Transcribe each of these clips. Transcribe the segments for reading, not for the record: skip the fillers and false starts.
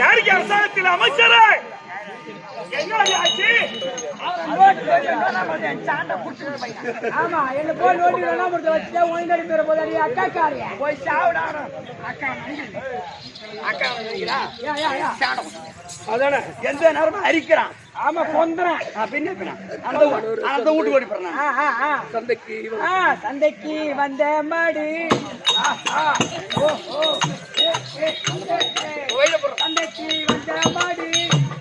யாருக்கு அரசாங்கத்தில் அமைச்சர் என்ன ஆச்சு? ஆமா என்ன போய் நோட்டி வேணா கொடுத்து வச்சுட்டு ஒயினடி பேர போதாடி அக்கா காரியா போய் சாவுடா அக்கா அக்கா நினைக்கிறா அதானே எந்த நேரமும் அரிக்கிறான். ஆமா கொந்துறான் பின்ன அந்த வீட்டுக்கு ஓடி போறான். சந்தைக்கு வந்த மாடு சந்தைக்கு வந்த மாடு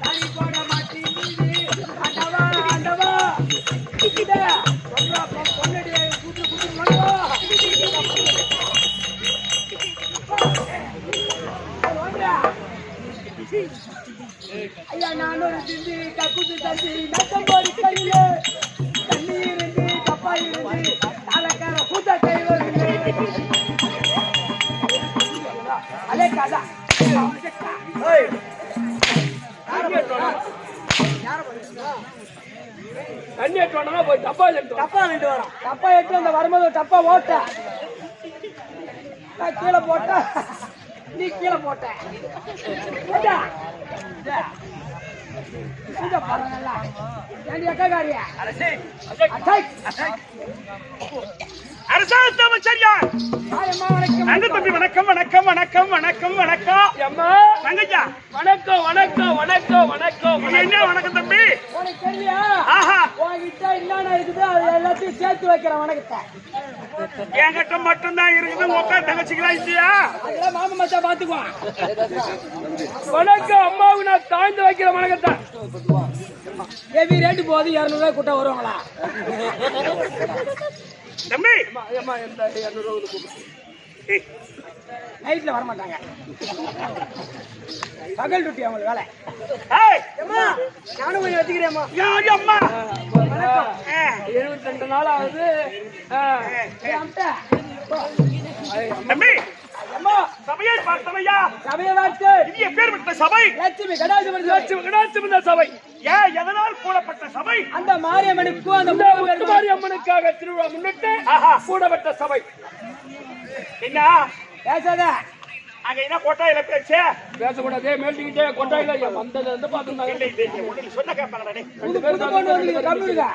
தனி போட மாட்டேங்குது அண்டவா அண்டவா பொன்னடி கூட்டு கூட்டு மண்டவா ஐயா நானூறு திண்டி கக்குத்து தந்தி நட்டம் போடி கையில தண்ணீர் இருந்து கப்பா இருந்து தாளக்கார பூத்த கையில் அதே கதா தண்ணி எட்டு போய் டப்பா ரெண்டு வரும் டப்பா எட்டு அந்த வரும்போது டப்பா ஓட்ட கீழே போட்ட நீ கீழே போட்ட அரசாங்க அமைச்சர் யார்? தம்பி வணக்கம் வணக்கம் வணக்கம் வணக்கம் வணக்கம் அம்மா தங்கச்சா வணக்கம் வணக்கம் வணக்கம் வணக்கம் என்ன வணக்கம் தம்பி உனக்கு தெரியா? ஆஹா உன்கிட்ட என்னென்ன இருக்குது அது எல்லாத்தையும் சேர்த்து வைக்கிற வணக்கத்தை என்கிட்ட மட்டும்தான் இருக்குது. உங்க தங்கச்சிக்கலாம் இல்லையா? அதெல்லாம் மாமா மச்சா பாத்துக்குவான். வணக்கம் அம்மாவுக்கு நான் தாழ்ந்து வைக்கிற வணக்கத்தை. ஹெவி ரேட்டு போது 200 ரூபாய் கூட்ட வருவாங்களா தம்பி? நைட்ல வர மாட்டாங்க, பகல் டியூட்டி அவங்களுக்கு வேலை. நானும் கொஞ்சம் வச்சுக்கிறேம்மா. 72 நாள் ஆகுது தம்பி. சபையை பார்த்தவையா? சபையை பார்த்து இனிய பேர் பெற்ற சபை லட்சுமி கடாட்சம் சபை. ஏன் எதனால் கூடப்பட்ட சபை? அந்த மாரியம்மனுக்கும் அந்த மாரியம்மனுக்காக திருவிழா முன்னிட்டு கூடப்பட்ட சபை. என்ன பேசாத அங்க என்ன கொட்டாயில பேச்சு பேசக்கூடாது. மேல்கிட்டே கொட்டாயில வந்தது வந்து பாத்துருந்தாங்க. சொன்ன கேட்பாங்க. புது பொண்ணு வந்துருக்கா,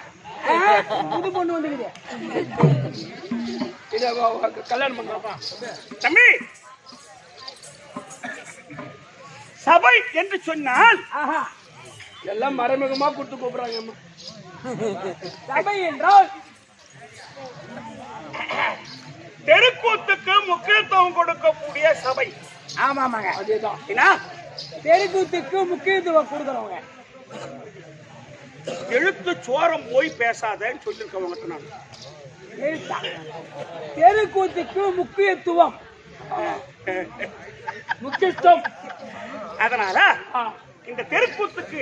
புது பொண்ணு வந்துருக்குது. கல்யாணம் பண்றப்பா தம்பி. சபை என்று சொன்னால் எல்லாம் மறைமுகமா கொடுத்து கூப்பிடுறாங்க. சபை என்றால் தெருக்கூத்துக்கு முக்கியத்துவம் கொடுக்கக்கூடிய சபை. ஆமாமாங்க, அதேதான். என்ன தெருக்கூத்துக்கு முக்கியத்துவம் கொடுக்குறவங்க. எழுத்து சோரம் போய் பேசாதன்னு சொல்லிருக்கவங்க. நான் தெருக்கூத்துக்கு முக்கியத்துவம் அதனால இந்த தெருக்கூத்துக்கு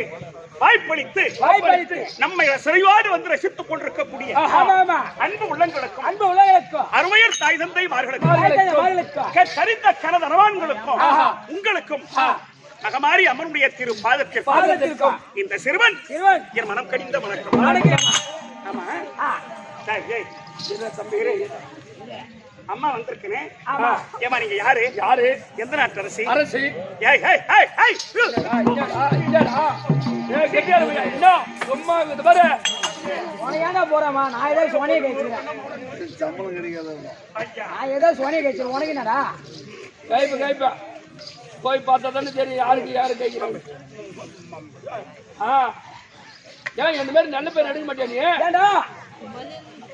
வாய்ப்பளித்து நம்மை சிறையோடு வந்து ரசித்துக் கொண்டிருக்கக்கூடிய அன்பு உள்ளங்களுக்கும் அருமையர் தாய் தந்தைமார்களுக்கும் சரிந்த கனதனவான்களுக்கும் உங்களுக்கும் நகமாரி அமருடைய திரு பாதத்திற்கும் இந்த சிறுவன் என் மனம் கடிந்த வணக்கம். ஆமா அம்மா வந்திருக்கேன். ஏமா நீங்க யாரு? எந்த நாட்டு அரசி? போறமா நான் ஏதோ சோனியை கழிச்சிருக்கேன். நான் ஏதோ சோனியை கழிச்சிருக்கேன். உனக்கு என்னடா கைப்பா போய் பார்த்தா தானே தெரியும் யாரு கைக்கிறாங்க. ஏன் இந்த மாதிரி நல்ல பேர் எடுக்க மாட்டேன்.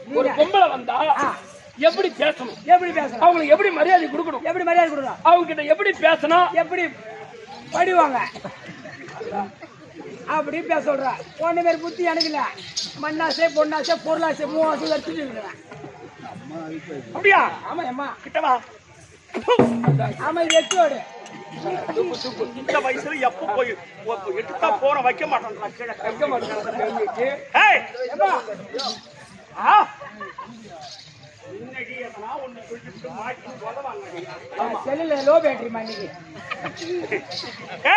நீ ஒரு பொம்பளை வந்தா எப்படி பேசணும், அவங்களுக்கு எப்படி மரியாதை கொடுக்கணும், அவங்க கிட்ட எப்படி பேசணும், எப்படி படிவாங்க அப்படி பேச சொல்ற. ஒன்னு பேர் புத்தி எனக்கு இல்ல. மண்ணாசை பொண்ணாசை பொருளாசை மூவாசை வச்சுட்டு இருக்கிறேன். அப்படியா? ஆமா அம்மா கிட்டவா. ஆமா இது எட்டோடு இந்த வயசுல எப்ப போய் எட்டுத்தா போன வைக்க மாட்டேன். இன்னைக்கு எதனா ஒண்ணு சொல்லிட்டு மாட்டி சொல்லுவாங்க. செல்லுல லோ பேட்டரி மாட்டிக்கு.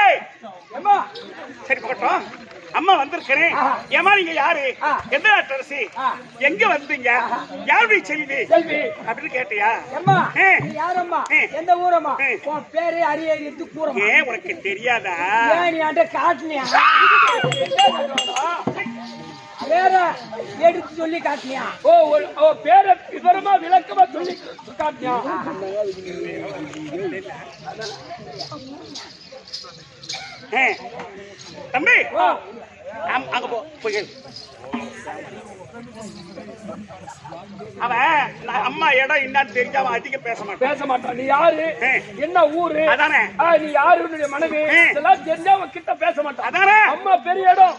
ஏய் அம்மா சரி போட்டோம். அம்மா வந்திருக்கிறேன். ஏமா நீங்க யாரு? எந்த அட்ரஸ்? எங்க வந்தீங்க? யாருடைய செல்வி செல்வி அப்படின்னு கேட்டியா? அம்மா நீ யாரம்மா? எந்த ஊரம்மா? உன் பேரு அரியரி கூறமா? ஏன் உனக்கு தெரியாதா? ஏன் நீ அட காட்டுனியா? வேற எடுத்து சொல்லி காட்டினியா? ஓ பேர விவரமா விளக்கமா சொல்லி காட்டியா? தம்பி அங்க போய் அவன் அம்மா இடம் என்னன்னு தெரிஞ்சு அவன் அதிகம் பேச மாட்டான். நீ யாரு? என்ன ஊரு? அதானே. நீ யாரு? மனைவி இதெல்லாம் தெரிஞ்சா அவன் கிட்ட பேச மாட்டான். அதானே. அம்மா பெரிய இடம்.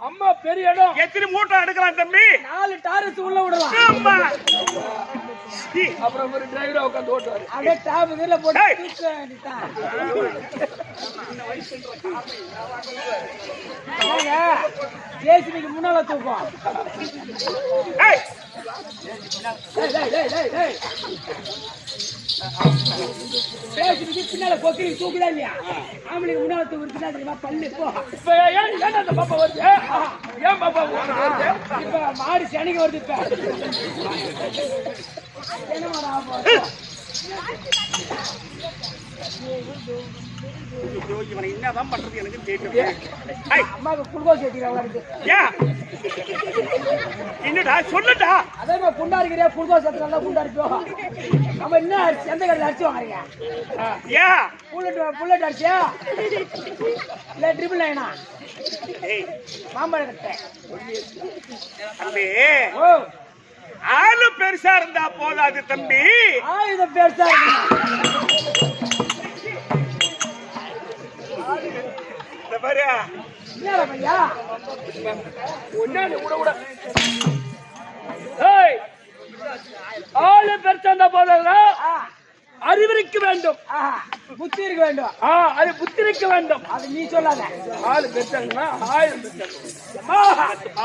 அம்மா பெரிய இடம். எத்தனை மூட்டை எடுக்கலாம் தம்பி? 4 டாரஸ் உள்ள விடலாம். அம்மா அப்புறம் ஒரு டிரைவரா உட்காந்து ஓட்டுவாரு. அப்படியே டாப் இதுல போட்டு தூக்க வேண்டியதான். ஜேசிபிக்கு முன்னால தூக்கம். ஜேசிபிக்கு பின்னால கொக்கி தூக்குதா இல்லையா? ஆம்பளைக்கு முன்னால தூக்குறதுனா தெரியுமா? பல்லு போ. இப்ப ஏன் அந்த பாப்பா வருது? ஏன் பாப்பா வருது? இப்ப மாடு சனிக்கு வருது. இப்ப இவனை என்னதான் பண்றது எனக்கு தெரியும். அம்மாவுக்கு குளுக்கோஸ் ஏற்றிக்கிறாங்க. என்னடா சொல்லுடா. அதே மாதிரி குண்டா இருக்கிறியா? குளுக்கோஸ் ஏற்றுறா குண்டா இருப்போம். நம்ம என்ன எந்த கடையில் அடிச்சு வாங்குறீங்க? புல்லட் அடிச்சியா இல்ல ட்ரிபிள் லைனா? மாம்பழ கட்டை. ஓ ஆளு பெருசா இருந்தா போதாது தம்பி. ஆயுதம் பெருசா ஆளு பெருசா இருந்தா போதா? அறிவிருக்க வேண்டும். புத்தி இருக்க வேண்டும். அது புத்தி இருக்க வேண்டும். அது நீ சொல்லாத. ஆளு பெருசாங்கன்னா 1000 பெருசா.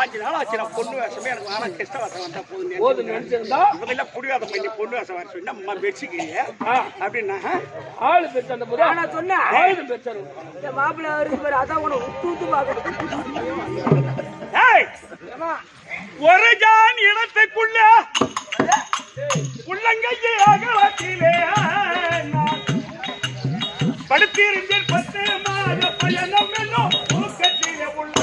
5 நாள் ஆச்சு நான் பொண்ணு வேஷமே எனக்கு ஆனா கெஸ்ட் வேஷம் வந்தா போதும் நினைச்சிருந்தா முதல்ல புடிவாத பண்ணி பொண்ணு வேஷம் வர சொன்னா அம்மா வெச்சிக்கிறீங்க அப்படின்னா ஆளு பெருசா அந்த போது நான் சொன்னேன் 1000 பெருசா இந்த மாப்பிள்ளை வருது பாரு. அதான் உனக்கு உத்து பாக்குறது. ஒரு ஜான் இடத்துக்குள்ள உள்ளங்கையே அகலத்திலே படுத்திருந்தேன் 10 மாத பயணம் என்னும் ஊக்கத்திலே உள்ள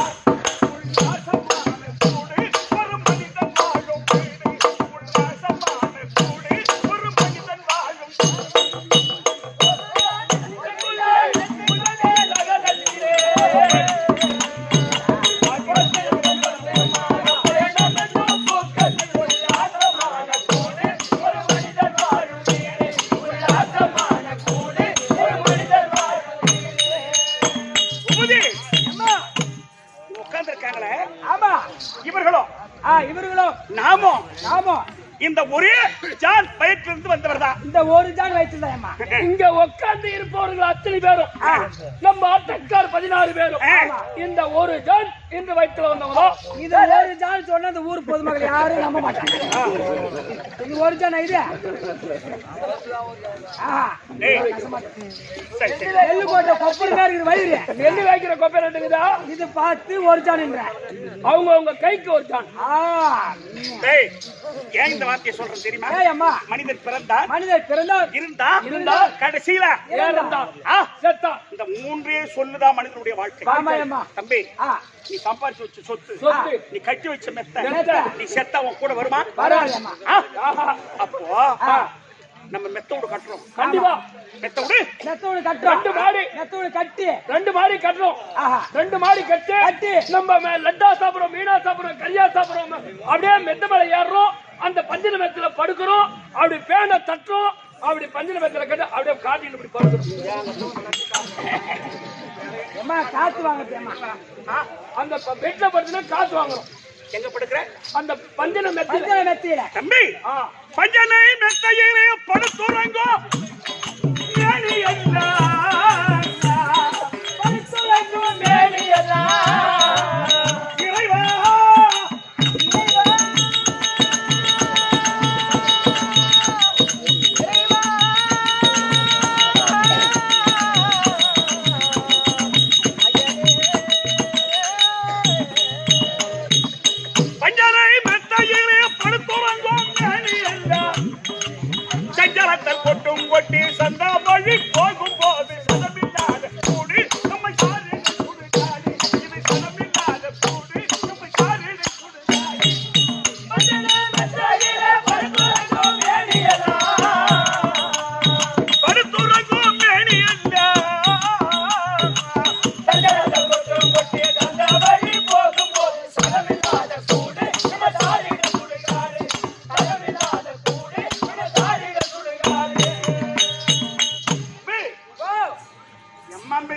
உல்லாசமான கூடு ஒரு மனிதன் வாழும் வீடு. உல்லாசமான கூடு ஒரு மனிதன் வாழும் இவர்களும் நாமும் இந்த ஒரே ஜான் வயிற்றிலிருந்து வந்தவர் தான். இந்த ஒரு ஜான் வயிற்றுதான். இங்க உட்கார்ந்து இருப்பவர்கள் அத்தனை பேரும் நம்ம ஆட்டக்கார் 16 பேரும் இந்த ஒரு ஜான் இந்த வயிற்றுல வந்தவங்க. இது ஒரு ஜான் சொன்னா இந்த ஊர் பொதுமக்கள் யாரும் நம்ப மாட்டாங்க. இது ஒரு ஜான் இது. நெல்லு போட்ட கொப்பர் மாதிரி இருக்குது வயிறு. நெல்லு வைக்கிற கொப்பை ரெண்டுக்குதா? இது பார்த்து ஒரு ஜான்ன்ற அவங்க கைக்கு ஒரு ஜான். ஏன் இந்த வார்த்தையை சொல்றது தெரியுமா? மனிதர் பிறந்தார் இருந்தா கடைசியில செத்தான். இந்த 3 சொல்லுதான் மனிதனுடைய வாழ்க்கை. தம்பி நீ சம்பாதிச்சு வச்ச சொத்து நீ கட்டி வச்ச மெத்த நீ செத்தா உன் கூட வருமா? அப்போ நம்ம மெத்தோடு கட்டுறோம். கண்டிப்பா மெத்தோடு கட்டுறோம். 2 மாடி கட்டுறோம். 2 மாடி கட்டி நம்ம லட்டா சாப்பிடுறோம், மீனா சாப்பிடுறோம், கரியா சாப்பிடுறோம். அப்படியே மெத்த மேல ஏறுறோம். அந்த பஞ்சன மெத்துல படுக்கிறோம். அப்படி பேனை தட்டுறோம். அப்படி பஞ்சன மெத்துல கட்டு அப்படியே காட்டிட்டு இப்படி படுக்கிறோம். காத்து வாங்க. அந்த பெட்ல படுத்துனா காத்து வாங்குறோம். எங்க படுக்கிற? அந்த பஞ்சன மெத்தில தம்பி பஞ்சனை மெத்தையிலே படுத்துறங்கோ. மேனி அல்லா படுத்துறங்கோ மேனி அல்லா. இறைவா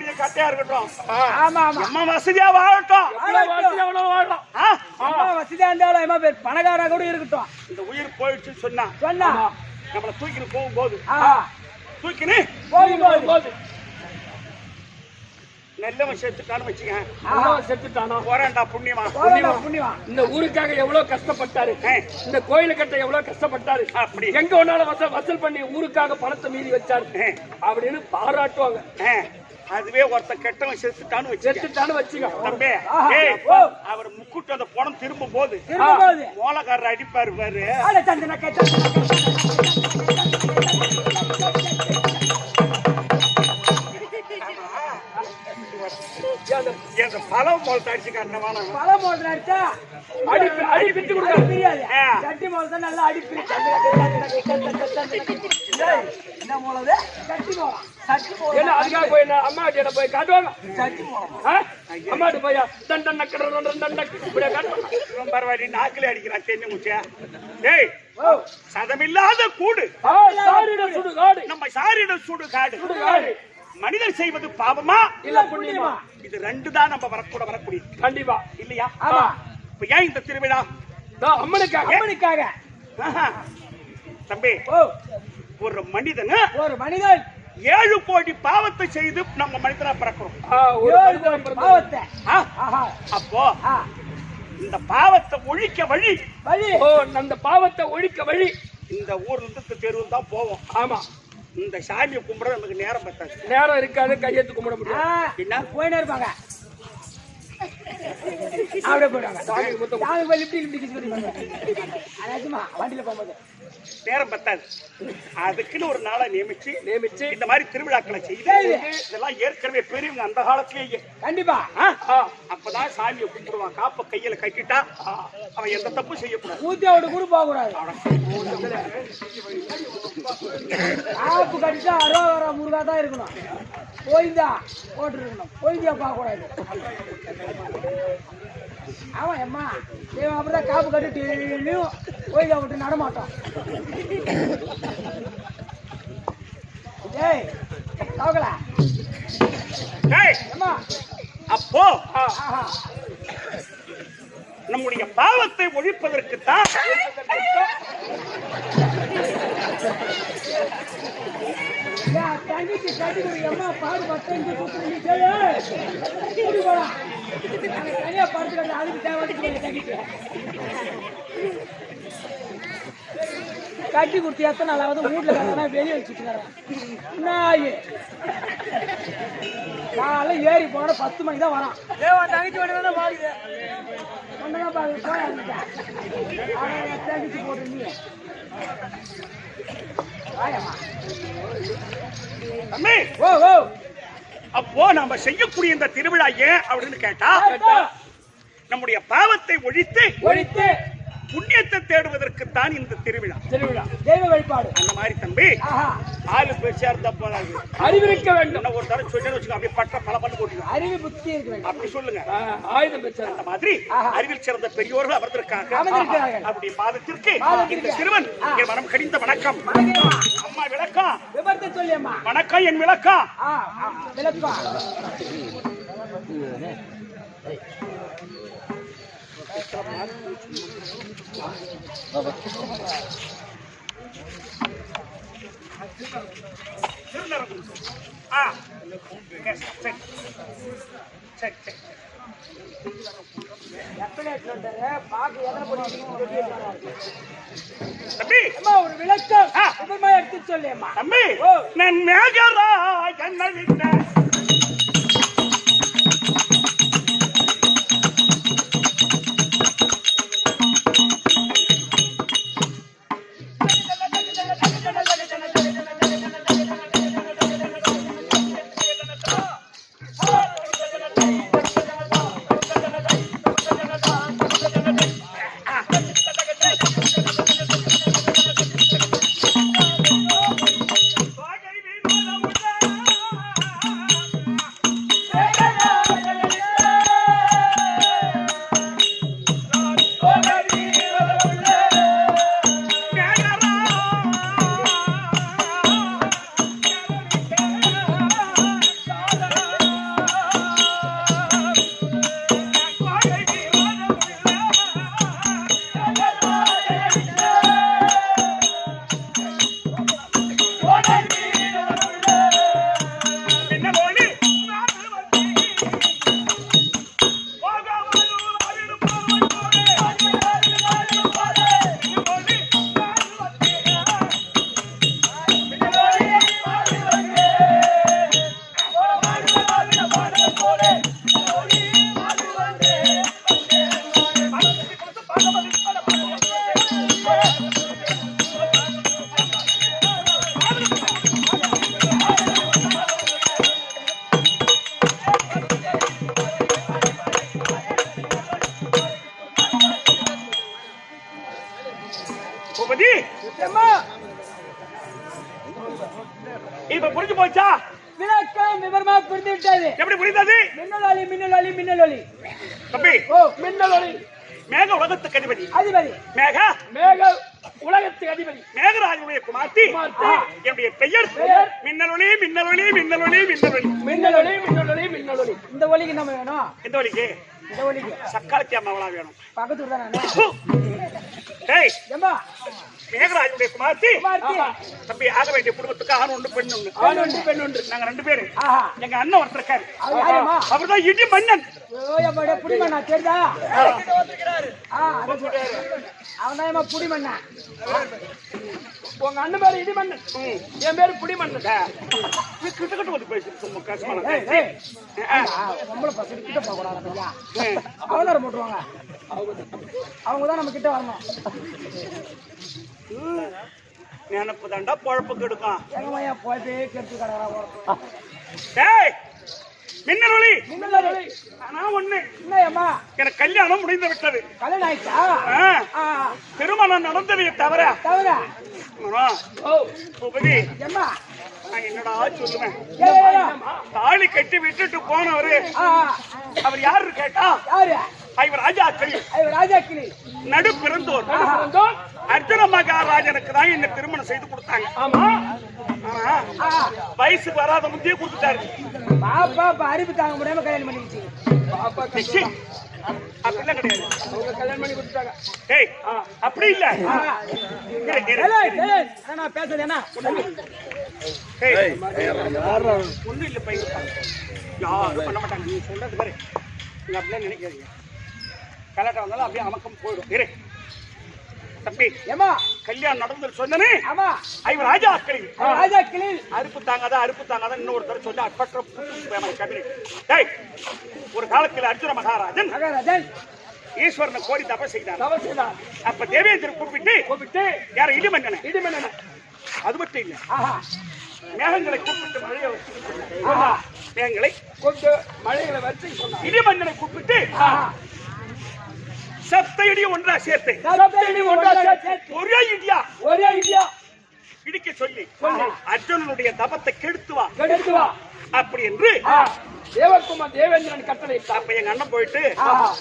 பெரிய கட்டையா இருக்கட்டும், ஆமா ஆமா அம்மா வசதியா வாழட்டும். எவ்வளவு வசதி எவ்வளவு வாழலாம். ஆ? அம்மா வசதியா இருந்தாலும் அம்மா பேர் பணக்காரா கூட இருக்கட்டும். இந்த உயிர் போயிடுச்சுன்னு சொன்னா சொன்னா நம்மள தூக்கிட்டு போகும்போது தூக்கினு போகும்போது நல்லவன் செத்துட்டான்னு வச்சுக்க, அவன் செத்துட்டானோ போறான்டா புண்ணியமா. புண்ணியமா இந்த ஊருக்காக எவ்வளவு கஷ்டப்பட்டாரு, இந்த கோயில கட்ட எவ்வளவு கஷ்டப்பட்டாரு, அப்படி எங்க ஒன்னால வசூல் பண்ணி ஊருக்காக பணத்தை மீதி வச்சாரு அப்படின்னு பாராட்டுவாங்க. அதுவே ஒருத்த கெட்டவன் செத்துட்டான்னு வச்சு செத்துட்டான்னு வச்சுக்க தம்பி, அவர் முக்குட்டு அந்த பணம் திரும்பும் போது மோளக்காரர் அடிப்பாரு பாரு. பழம் மோளத்தை அடிச்சு காரணமான பழம் மோதிரம் அடிச்சா அடி பிச்சு கொடுக்க தெரியாது. சட்டி மோதிரம் நல்லா அடி என்ன மோளது? சட்டி மோளம். சட்டி மோளம் ஏன்னா அதுக்காக போய் அம்மா கிட்ட போய் காட்டுவாங்க. சட்டி மோளம் அம்மாட்டு போய் தண்டன் இப்படியே காட்டுவாங்க. பரவாயில்ல, நாக்கிலே அடிக்கிறான் தென்னை முச்சியா. டேய், சதமில்லாத கூடு சாரிட சுடுகாடு, நம்ம சாரிட சுடுகாடு. சுடுகாடு மனிதர் செய்வது பாவமா இல்ல புண்ணியமா? இது ரெண்டு தான் நம்ம வரக்கூடிய கண்டிப்பா இல்லையா? ஆமா. இப்ப ஏன் இந்த திருவிழா? அம்மனுக்காக ஆஹா. தம்பி, ஒரு மனிதன் 7 கோடி பாவத்தை செய்து நம்ம மனிதனா பிறக்கிறோம். பாவத்தை அப்போ இந்த பாவத்தை ஒழிக்க வழி அந்த பாவத்தை ஒழிக்க வழி இந்த ஊர்ல இருந்து தெருவு தான் போவோம். ஆமா, இந்த சாமியை கும்பிட நமக்கு நேரம் பத்தாது. நேரம் இருக்காது, கையெழுத்து கும்பிட முடியாது. என்ன போயினே இருப்பாங்க, அப்படியே போயிடுவாங்க. சாமி போய் வண்டியில போகும்போது நேரம் பத்தாது. அதுக்குன்னு ஒரு நாளை நியமிச்சு இந்த மாதிரி திருவிழாக்களை செய்து இதெல்லாம் ஏற்கனவே பெரியவங்க அந்த காலத்திலேயே கண்டிப்பா அப்பதான் சாமியை கும்பிடுவான். காப்ப கையில கட்டிட்டா அவன் எந்த தப்பும் செய்யக்கூடாது. ஊத்தியோட கூட போக கூடாது. காப்பு கட்டிட்டா அரோகரா முருகா தான் இருக்கணும். போய்ந்தா போட்டு இருக்கணும், போய்ந்தியா பார்க்க கூடாது. ஆமா அம்மா, இவன் அப்படிதான் காப்பு கட்டிட்டு போய்தா விட்டு நடமாட்டோம். ஏய் சாவகலா, அப்போ நம்முடைய பாவத்தை ஒழிப்பதற்குத்தான் தங்கிக்கு கட்டி அம்மா பாடுபட்ட தனியா படுத்துக்கிட்டு அதுக்கு தேவை தங்கிக்கு கட்டி கொடுத்து எத்தனை நாளாவது வீட்டுல வெளியே வச்சுட்டு நாய் காலை ஏறி போன 10 மணிக்கு தான் வரான். தங்கச்சி வேணா பாக்குது ஒன்றுதான் பாக்குது. தங்கச்சி போட்டு அப்போ நம்ம செய்யக்கூடிய இந்த திருவிழா ஏன் அப்படின்னு கேட்டா, நம்முடைய பாவத்தை ஒழித்து புண்ணியத்தை தேடுவதற்குத்தான் இந்த திருவிழா. தெய்வ வழிபாடு. அந்த மாதிரி தம்பி, ஆளு பேச்சா இருந்தா போதாது, அறிவிக்க வேண்டும். ஒரு தடவை சொல்லி வச்சுக்கோ, அப்படியே பட்ட பல பண்ணு போட்டுக்கோ. அறிவு புத்தி இருக்கு வேண்டும். அப்படி சொல்லுங்க. ஆயுதம் பேச்சா அந்த மாதிரி அறிவில் சிறந்த பெரியோர்கள் அமர்ந்திருக்காங்க. அப்படி மாதத்திற்கு இந்த சிறுவன் என் மனம் கடிந்த வணக்கம். அம்மா விளக்கம் விபத்தை சொல்லி அம்மா வணக்கம். என் விளக்கம் விளக்கம் ஒரு விளக்கம் எடுத்து சொல்லி அம்மா. தம்பி, நான் மேகரா என்ன விட்ட பூபதி அம்மா இப்ப புரிஞ்சு போச்சா? விளக்கம் விவரமா புரிந்து விட்டது. எப்படி புரிந்தது? மின்னல் ஒளி மின்னல் ஒளி மின்னல் ஒளி. தம்பி ஓ மின்னல் ஒளி மேக உலகத்துக்கு அதிபதி அதிபதி மேக உலகத்துக்கு அதிபதி மேகராஜனுடைய குமார்த்தி குமார்த்தி. என்னுடைய பெயர் மின்னலொளி மின்னலொளி மின்னலொளி மின்னலொளி மின்னலொளி மின்னலொளி மின்னலொளி. இந்த ஒலிக்கு நம்ம வேணும். இந்த ஒலிக்கு இந்த ஒலிக்கு சக்காலத்தி அம்மாவளா வேணும். பக்கத்து ஊர் தான் நானு. டேய் ஏம்மா மேகராஜனுடைய குமார்த்தி குமார்த்தி. தம்பி ஆக வேண்டிய குடும்பத்துக்கு ஆண் ஒன்று பெண் ஒன்று. ஆண் ஒன்று பெண் ஒன்று. நாங்க 2 பேரு. ஆஹா எங்க அண்ணன் ஒருத்தர் இருக்காரு. அவர் யாரும்மா? அவர்தான் இடி மன்னன். ஓ எம்மா புடிமண்ணா தெரியுதா? அவன் தான் ஏமா புடிமண்ணா. உங்க அண்ணன் பேரு இடிமண்ணன், என் பேரு புடிமண்ணன். கிட்ட வந்து பேசுறது சும்மா கஷ்டமா ஏய் ஏய் நம்மள பசங்க கிட்ட போக கூடாது ஐயா. அவதாரம் போட்டுருவாங்க. அவங்க தான் நம்ம கிட்ட வரணும். நினப்பு தாண்டா பொழப்பு கெடுக்கும். எங்கம்மா போய் கெடுத்து கடை வரும். டேய் மின்னலொளி மின்னலொளி. நான் ஒண்ணு என்னம்மா எனக்கு கல்யாணம் முடிந்து விட்டது. கல்யாணம் ஆயிடுச்சா? திருமணம் நடந்ததை தவிர தவிர ஓ பூபதி எம்மா நான் என்னடா சொல்லுவேன். ஏய் தாலி கட்டி விட்டுட்டு போனவரு அவர் யாரு கேட்டா யாரு? இவர் ராஜா கிளி ஐயோ ராஜா கிளி நடு பிறந்தோர் அர்ஜுன மகாராஜனுக்கு தான் என்ன திருமணம் செய்து கொடுத்தாங்க. ஆமா. ஆனா வயசுக்கு வராத முந்தையே கொடுத்துட்டாரு. பாப்பா அறிவு தாங்க முடியாம கல்யாணம் பண்ணிக்கிச்சு. நிச்சி, அப்படிலாம் கிடையாது. அவங்க கல்யாணம் பண்ணி கொடுத்தாங்க. டேய் அப்படி இல்ல. நான் பேசுறது என்ன ஒண்ணும் இல்ல பையன், யாரும் பண்ண மாட்டாங்க. நீ சொல்றது பாரு, நீங்க அப்படிலாம் நினைக்காதீங்க. கலாட்டம் வந்தாலும் அப்படியே அமக்கம் போயிடும். இரு தம்பி, ஏமா கல்யாணம் நடந்தது சொன்னனே. ஆமா ஐவர் ராஜா கிளி ராஜா கிளி அறுப்பு தாங்காத இன்னொருத்தர் சொல்லி அற்பற்ற டேய் ஒரு காலத்தில் அர்ஜுன மகாராஜன் மகாராஜன் ஈஸ்வரனை கோரி தப செய்தார். தவறு செய்தார். அப்ப தேவேந்திரன் கூப்பிட்டு யார இடிமன்னனை இடிமன்னன். அது மட்டும் இல்ல, ஆஹா மேகங்களை கூப்பிட்டு மழையை வச்சு ஆஹா மேகங்களை கொண்டு மழைகளை வச்சு சொன்னார். இடிமன்னனை கூப்பிட்டு ஆஹா சப்த இடியை ஒன்றா சேர்த்து சப்தடி ஒன்றா சேர்த்து ஒரே இடியா ஒரே இடியா இடிக்க சொல்லி அர்ஜுனனுடைய தபத்தை கெடுத்து வா கெடுத்து வா அப்படி என்று தேவகுமார் தேவேந்திரன் கட்டளை. அப்ப எங்க அண்ணன் போயிட்டு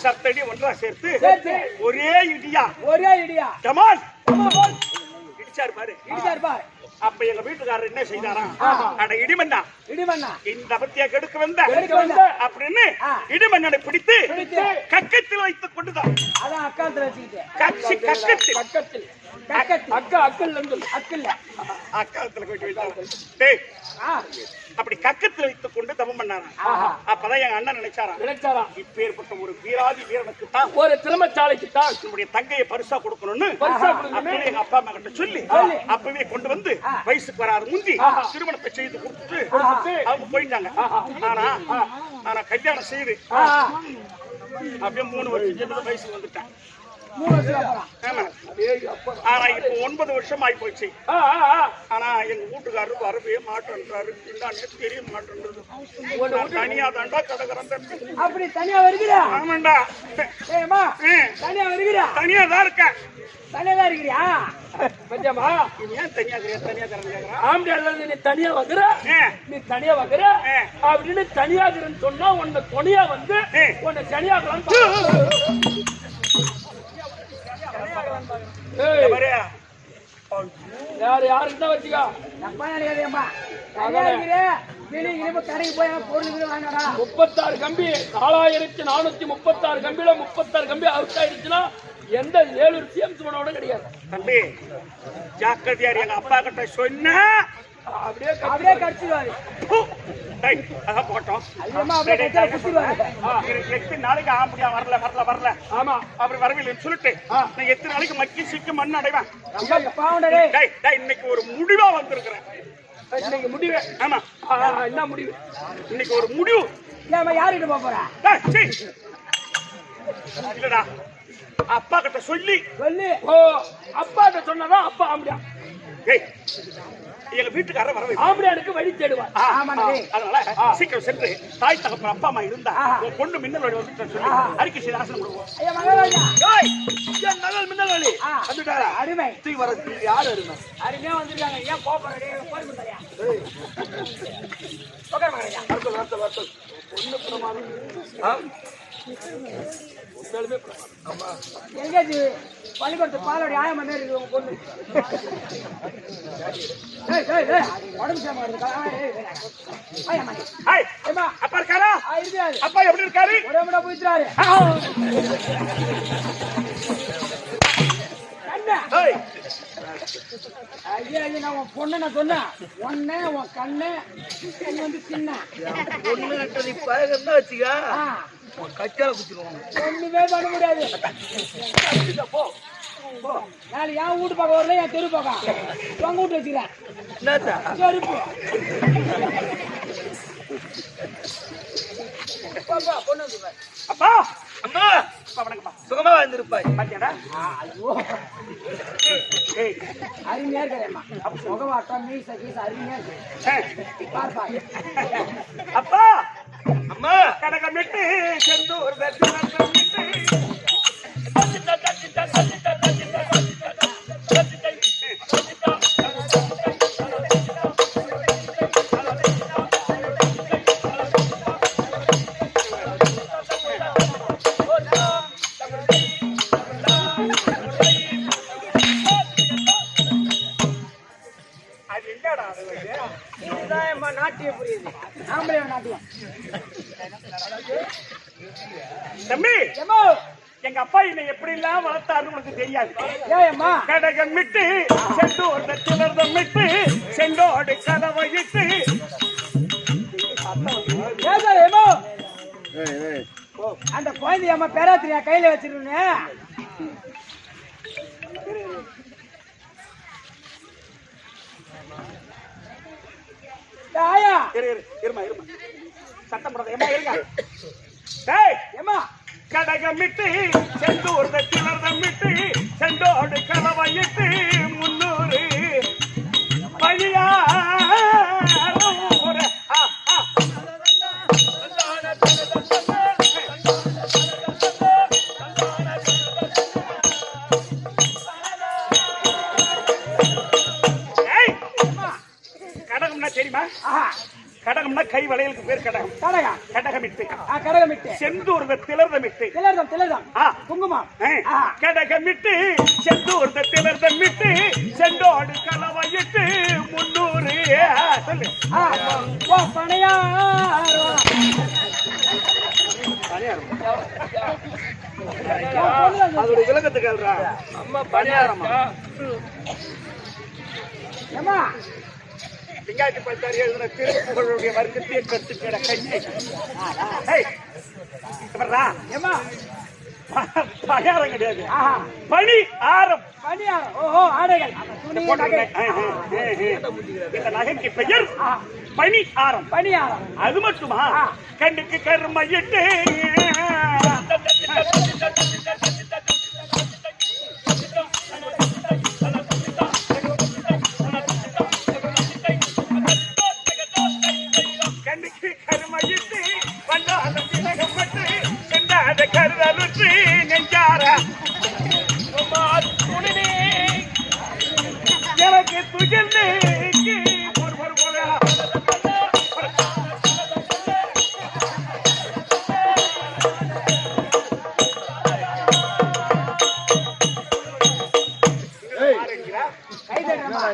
சப்தடி ஒன்றா சேர்த்து சேர்த்து ஒரே இடியா ஒரே இடியா டமால் போல் இடிச்சாரு பாரு. இடிச்சார் பார். அப்ப எங்க வீட்டுக்காரர் என்ன செய்தாராம், அட இடிமன்னா இடிமண்ணா இந்த தபத்தியா கெடுக்க வந்த அப்படின்னு இடிமன்னனை பிடித்து கக்கத்தில் வைத்துக் கொண்டுதான். அதான் அக்காலத்துல வச்சுக்கிட்டு கட்சி கக்கத்தில் பக்கத்தில் அக்கா அக்கல் இருந்து அக்கில்ல அக்காலத்துல போயிட்டு வைத்தாங்க. டேய் அப்படி கக்கத்தில் வைத்துக் கொண்டு தபம் பண்ணாராம். அப்பதான் எங்க அண்ணன் நினைச்சாராம், இப்பேற்பட்ட ஒரு வீராதி வீரனுக்கு தான் ஒரு திருமச்சாலைக்கு தான் நம்முடைய தங்கையை பரிசா கொடுக்கணும்னு பரிசா கொடுக்கணும்னு அப்பவே எங்க அப்பா அம்மா கிட்ட சொல்லி அப்பவே கொண்டு வந்து வயசுக்கு வராது முந்தி திருமணத்தை செய்து கொடுத்துட்டு அவங்க போயிட்டாங்க. ஆனா கல்யாணம் செய்து அப்படியே 3 வருஷம் வயசுக்கு வந்துட்டேன். 3 வருஷம் அப்புறம் ஆமா. ஆனா இப்போ 9 வருஷம் ஆகி போச்சு. ஆனா எங்க வீட்டுக்காரருக்கு வரவே மாட்டேன்றாரு. என்னன்னு தெரிய மாட்டேன்றது. தனியா தாண்டா கடற்கரம் தம்பி. அப்படி தனியா வருகிறா? ஆமாண்டா, ஏமா தனியா வருகிறா? தனியா தான் இருக்கேன். தனியா தான் இருக்கிறியா? பஞ்சமா ஏன் தனியா தரேன் ஆம்பளை அல்லது நீ தனியா வகுற, நீ தனியா வகுற அப்படின்னு தனியாகிறன்னு சொன்னா உன்னை துணையா வந்து உன்னை தனியாகலாம். யாருக்கு தான் வச்சுக்கா தப்பா நினைக்காதேம்மா. தனியா இருக்கிறே வெளியே கடைக்கு போய் பொருள் வாங்கடா. 36 கம்பி 4436 கம்பியில 36 கம்பி அவுட் ஆயிடுச்சுன்னா எந்த 7 சிஎம்ஸ் மனோட கிடையாது தம்பி. ஜாக்கிரதையார், எங்க அப்பா கிட்ட சொன்ன அப்படியே கடிச்சிடுவாரு. அதான் போட்டோம். அப்படியே கடிச்சா குத்திடுவாரு. எத்தனை நாளைக்கு ஆம்படியா வரல ஆமா அவர் வரவில்லைன்னு சொல்லிட்டு நான் எத்தனை நாளைக்கு மக்கி சிக்க மண் அடைவேன். இன்னைக்கு ஒரு முடிவா வந்திருக்கிறேன். இன்னைக்கு முடிவு. ஆமா, என்ன முடிவு? இன்னைக்கு ஒரு முடிவு ஏம்மா யார்கிட்ட போக போற? டேய், சீ. இல்லடா அப்பா கிட்ட சொல்லி சொல்லு. ஓ அப்பாட்ட சொன்னதான் அப்பா ஆம்படியா ஏய் எங்க வீட்டுக்காரர் வரவே ஆம்படியானுக்கு வழி தேடுவார். ஆமாண்ணே. அதனால சீக்கிரம் சென்று தாய் தகப்பன் அப்பா அம்மா இருந்தா உன் பொண்ணு மின்னல் வழி வந்து சொல்லி அறிக்கை செய்து ஆசனம் கொடுவோம். ஐயா மகாராஜா. ஏய் என் மகள் மின்னல் வழி வந்துட்டாரா? அருமை. தூக்கி வர யாரு அருமை? அருமையா வந்திருக்காங்க. ஏன் கோபப்படுறீங்க? போய் கொடுத்தாயா? உட்கார மகாராஜா. பொண்ணு பிரமாதம். எங்கேயாச்சு பள்ளிக்கூடத்து பாலோட ஆயம் மாதிரி இருக்கு உங்க பொண்ணு. உடம்பு சேம வருது. ஏய் அப்பா இருக்காரா? இருக்காரு. அப்பா எப்படி இருக்காரு? உடம்புட போயிட்டாரு. ஏய் ஐயா ஐயா நான் உன் பொண்ணு நான் சொன்னேன். ஒன்னு உன் கண்ணு நீ வந்து சின்ன பொண்ணு கிட்ட நீ பழகன்னா வச்சுக்க கச்சால குத்திடுவாங்க. ஒண்ணுமே பண்ண முடியாது. நாளைக்கு என் வீட்டு பக்கம் வரல, என் தெரு பக்கம் உங்க வீட்டு வச்சுக்கிறேன். செருப்பு பொண்ணு அப்பா அம்மா அப்பா வணக்கம்மா. சுகமா வாழ்ந்திருப்பாய் பாத்தியாடா? ஐயோ அருமையா இருக்கிறேம்மா. முகவாட்டம் மீச கீச அருமையா இருக்கு. பார்ப்பா அப்பா அம்மா கடகமிட்டு செந்தூர் நாட்டியம் புரியுது. ஆம்பளை நாட்டியம். தம்பி ஏம்மா எங்க அப்பா என்னை எப்படி எல்லாம் வளர்த்தாருன்னு உனக்கு தெரியாது. ஏம்மா கடகம் விட்டு செந்தூர் திலர்தம் விட்டு செண்டோடு கதவையிட்டு ஏம்மா அந்த குழந்தை அம்மா பேராத்திரியா கையில வச்சிருக்கேன். ஆயா இருமா சத்தம் போடாத. ஏமா இருங்க. டேய் ஏம்மா கடகமிட்டு செந்தூர் திலர்தம் விட்டு செண்டோடு கதவையிட்டு 300 பழியா கடகம்னா தெரியுமா? கடகம்னா கை வளையலுக்கு பேர் கடகம். கடகமிட்டு கடகமிட்டு செந்தூர் திலர்தமிட்டு திலர்தம் திலர்தம் குங்குமம் கடகமிட்டு செந்தூர் திலர்தமிட்டு செண்டோடு கலவையிட்டு 300 சொல்லு. அதோட விளக்கத்துக்கு அம்மா பணியாரமா ஏம்மா லிங்காயத்து பஞ்சாரி எழுதின திருப்புகளுடைய வர்க்கத்தையே கட்டுக்கிற கண்ணி. ஏம்மா பணியாரம் கிடையாது, பணி ஆரம். பணியாரம். ஓஹோ ஆடைகள். இந்த நகைக்கு பெயர் பணி ஆரம். பணியாரம். அது மட்டுமா கண்ணுக்கு கருமையிட்டு கண்ணுக்கு கருமையிட்டு வந்தாலும் திலகப்பட்டு சென்றாத கருதலுற்று நெஞ்சார எனக்கு துகிர்ந்து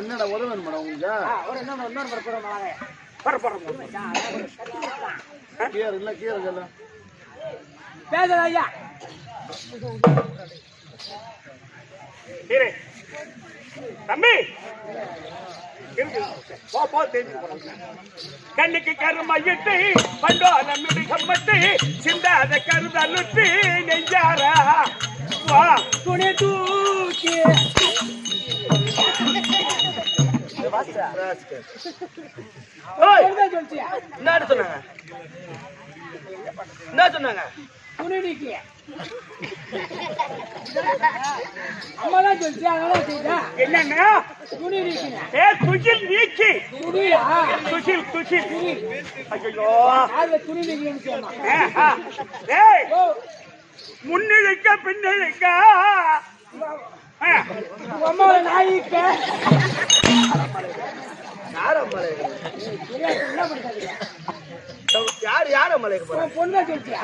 என்னடா உதவன் மேடம் உங்களுக்கு கீரை இல்ல கீரை பேசுற ஐயா தம்பி கண்ணுக்கு கருமையிட்டு பண்டோன மிருகம்பட்டு சிந்தாத கருதலுத்து நெஞ்சாரா வா துணி தூக்கி என்ன சொன்னாங்க? என்ன சொன்னாங்க? துணி நீக்கி அம்மா தான் சொல்லிச்சு, அதனால செய்தேன். என்னன்னா துணி நீக்கினேன். துகில் நீக்கி துணியா? துகில் துகில் துணி. ஐயோ அதுல துணி நீக்கின்னு சொன்னான். ஏய் ஓ, முன்னிழுக்க பின்னிழுக்க உங்க அம்மாவை நாயிக்க. என்ன பண்ணிட்டாங்க? யார மலைக்கு போற? உன் பொண்ணை சொல்லிச்சியா?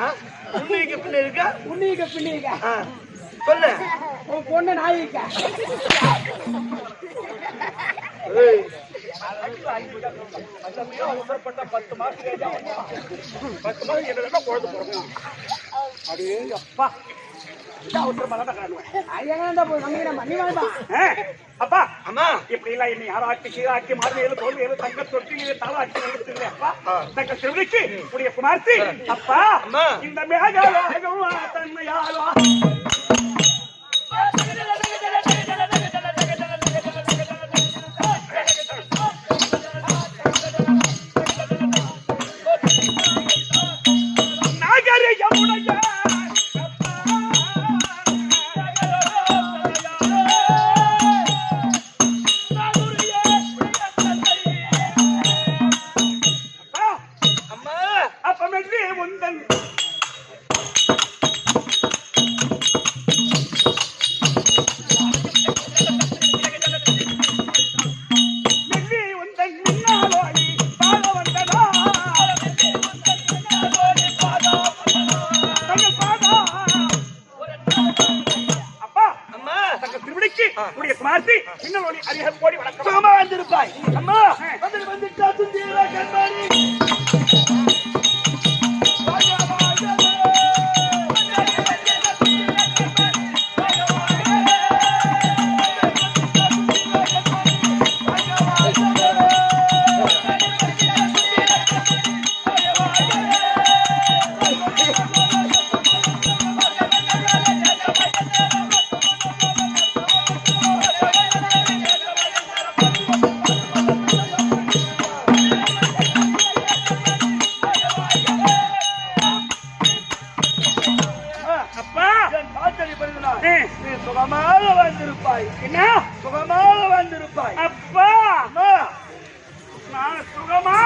உன்னிக்கு பின்ன இருக்க உன்னிக்க பின்னிக்க. சொல்லு. உன் பொண்ணை நாயிக்க. ஏய், அவசரப்பட்ட 10 மாசம் என்ன குழந்தை பிறக்கும். அடே அப்பா அவசரமா தான் காணுவேன். ஐயங்கடா போய் நம்பிக்கிறேன். நீ வாடா. அப்பா அம்மா இப்படி எல்லாம் என்ன யாராட்டி சீராட்டி மார்பியல் தோல்வியல் தங்க தொட்டியில தாளாட்டி நடத்துங்க அப்பா. தங்க திருவிழிக்கு உடைய குமார்த்தி அப்பா அம்மா. இந்த மேகலாகும் தன்மையாலோ நாகரிகமுடைய அம்மா அப்பமென்றே உந்தன் மெல்லி உந்தன் மின்னாலோடி பாட வந்தனா தங்கள் பாதா அப்பா அம்மா தங்கள் திருவிழிக்கு உடைய குமார்த்தி மின்னலோடி அறிய கோடி வணக்கம். சுகமா வந்திருப்பாய். அம்மா வந்துட்டா சுந்தீரா கண்மாரி. அப்பா என் காத்தடி பருகினார். ஏ, நீ சுகமாக வந்திருப்பாய். என்ன சுகமாக வந்திருப்பாய். அப்பா அம்மா நான் சுகமா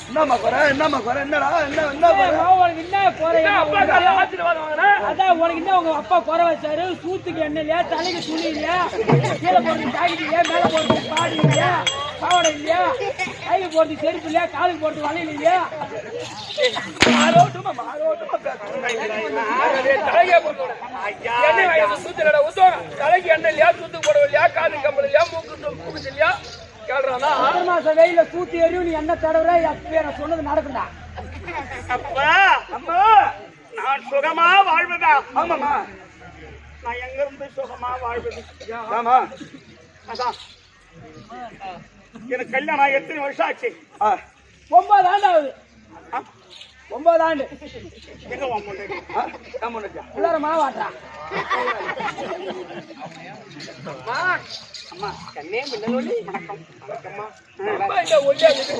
என்னம்மா குறை? என்னம்மா குறை? என்னடா என்ன குறை? உனக்கு என்ன குறை? அப்பா காலையில ஆசீர்வாதம் வாங்கினேன். அதான் உனக்கு என்ன உங்க அப்பா குறை வச்சாரு? சூத்துக்கு எண்ணெய் இல்லையா, தலைக்கு துணி இல்லையா, கீழே போறது ஜாக்கெட் இல்லையா, மேல போறது பாடி இல்லையா, பாவாடை இல்லையா, கைக்கு போறது செருப்பு இல்லையா, காலுக்கு போறது வளையல் இல்லையா? மாறோட்டுமா பேசுறேன். தலைக்கே போட்டு விடு. எண்ணெய் வாங்கி சூத்திலடா ஊத்துவாங்க. தலைக்கு எண்ணெய் இல்லையா, சூத்துக்கு போட இல்லையா, காது கம்பல் இல்லையா, மூக்கு இல்லையா கேள்றானா? 6 மாசம் வெயில சூத்து எரியும். நீ என்ன தடவை அப்பவே நான் சொன்னது நடக்கும்டா. அப்பா அம்மா நான் சுகமா வாழ்வதா? ஆமாம்மா. நான் எங்க இருந்து சுகமா வாழ்வது? ஆமா. அதான் எனக்கு கல்யாணம் எத்தனை வருஷம் ஆச்சு? 9 ஆண்டு ஆகுது. 9 ஆண்டு. எங்க உன் பொண்டாட்டி? ஆமா நச்சா. எல்லாரும் மாவாட்டா. அம்மா கண்ணே மின்னலோடி வணக்கம். வணக்கம்மா. அப்பா இந்த ஒல்லியா இருக்கு.